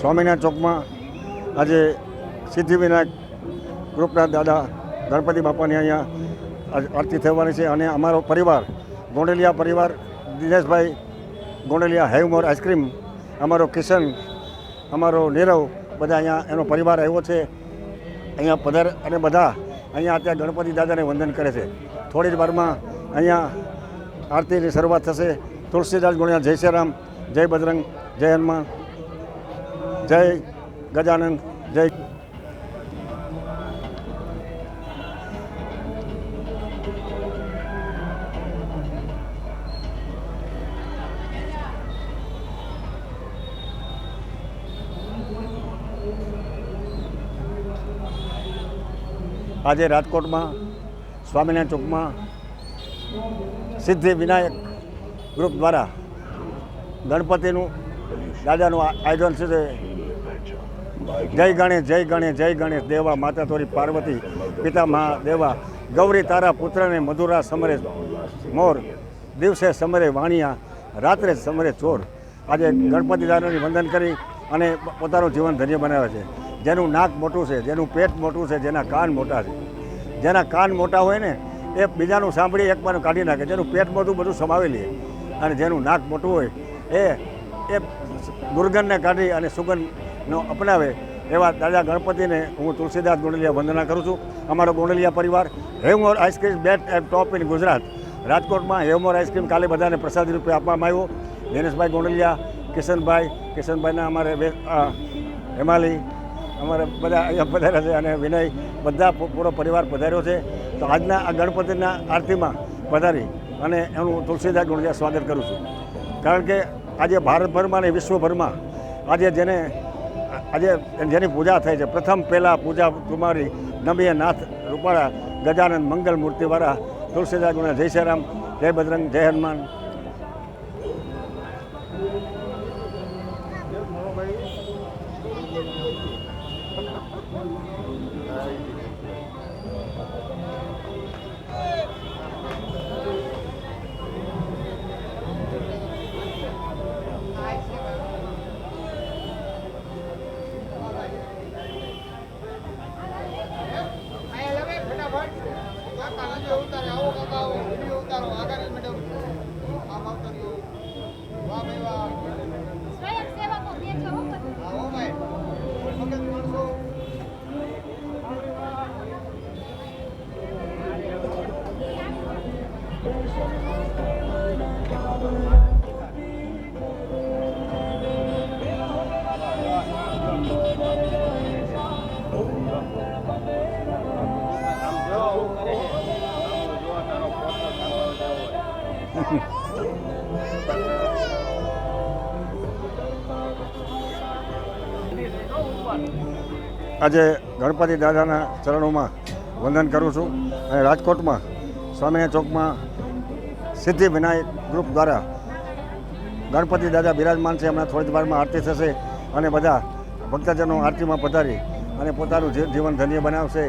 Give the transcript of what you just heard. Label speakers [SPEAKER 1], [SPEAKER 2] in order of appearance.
[SPEAKER 1] સ્વામિનારાયણ ચોકમાં આજે સિદ્ધિવિનાયક ગ્રુપના દાદા ગણપતિ બાપાની અહીંયા આરતી થવાની છે અને અમારો પરિવાર ગોંડલિયા પરિવાર દિનેશભાઈ ગોંડલિયા હેવમોર આઈસ્ક્રીમ, અમારો કિશન, અમારો નીરવ, બધા અહીંયા એનો પરિવાર આવ્યો છે અહીંયા પધાર અને બધા અહીંયા અત્યારે ગણપતિ દાદાને વંદન કરે છે. થોડી જ વારમાં અહીંયા આરતીની શરૂઆત થશે. તુલસીદાસ ગોંડલિયા જય શ્રી રામ, જય બજરંગ, જય હનુમાન, જય ગજાનંદ, જય. આજે રાજકોટમાં સ્વામિનારાયણ ચોકમાં સિદ્ધિ વિનાયક ગ્રુપ દ્વારા ગણપતિનું દાદાનું આયોજન છે. જય ગણેશ, જય ગણેશ, જય ગણેશ દેવા, માતા તોરી પાર્વતી, પિતા મહાદેવા, ગૌરી તારા પુત્રને મધુરા સમરે મોર, દિવસે સમરે વાણિયા, રાત્રે સમરે ચોર. આજે ગણપતિ દાદાની વંદન કરી અને પોતાનું જીવન ધન્ય બનાવે છે. જેનું નાક મોટું છે, જેનું પેટ મોટું છે, જેના કાન મોટા છે. જેના કાન મોટા હોય ને એ બીજાનું સાંભળી એક બાજુ કાઢી નાખે. જેનું પેટ મોટું બધું સમાવી લે અને જેનું નાક મોટું હોય એ દુર્ગંધને કાઢી અને સુગંધનો અપનાવે એવા દાદા ગણપતિને હું તુલસીદાસ ગોંડલિયા વંદના કરું છું. અમારો ગોંડલિયા પરિવાર Havmor ice cream best and top in Gujarat. રાજકોટમાં હેવમોર આઈસ્ક્રીમ કાલે બધાને પ્રસાદી રૂપે આપવામાં આવ્યો. દિનેશભાઈ ગોંડલિયા, કિશનભાઈના અમારે હેમાલી, અમારે બધા અહીંયા પધાર્યા છે અને વિનય, બધા પૂરો પરિવાર પધાર્યો છે. તો આજના આ ગણપતિના આરતીમાં પધારી અને એનું તુલસીદાસ ગોંડલિયા સ્વાગત કરું છું. કારણ કે આજે ભારતભરમાં અને વિશ્વભરમાં આજે જેની પૂજા થાય છે, પ્રથમ પહેલાં પૂજા કુમારી નબીએ નાથ રૂપાળા ગજાનંદ મંગલ મૂર્તિવાળા તુલસીદાસ ગોંડલિયા જય શ્રી રામ, જય બજરંગ, જય હનુમાન. આજે ગણપતિ દાદાના ચરણોમાં વંદન કરું છું અને રાજકોટમાં સ્વામિનારાયણ ચોકમાં સિદ્ધિ વિનાયક ગ્રુપ દ્વારા ગણપતિ દાદા બિરાજમાન છે. હમણાં થોડી જ વારમાં આરતી થશે અને બધા ભક્તજનો આરતીમાં પધારી અને પોતાનું જીવન ધન્ય બનાવશે.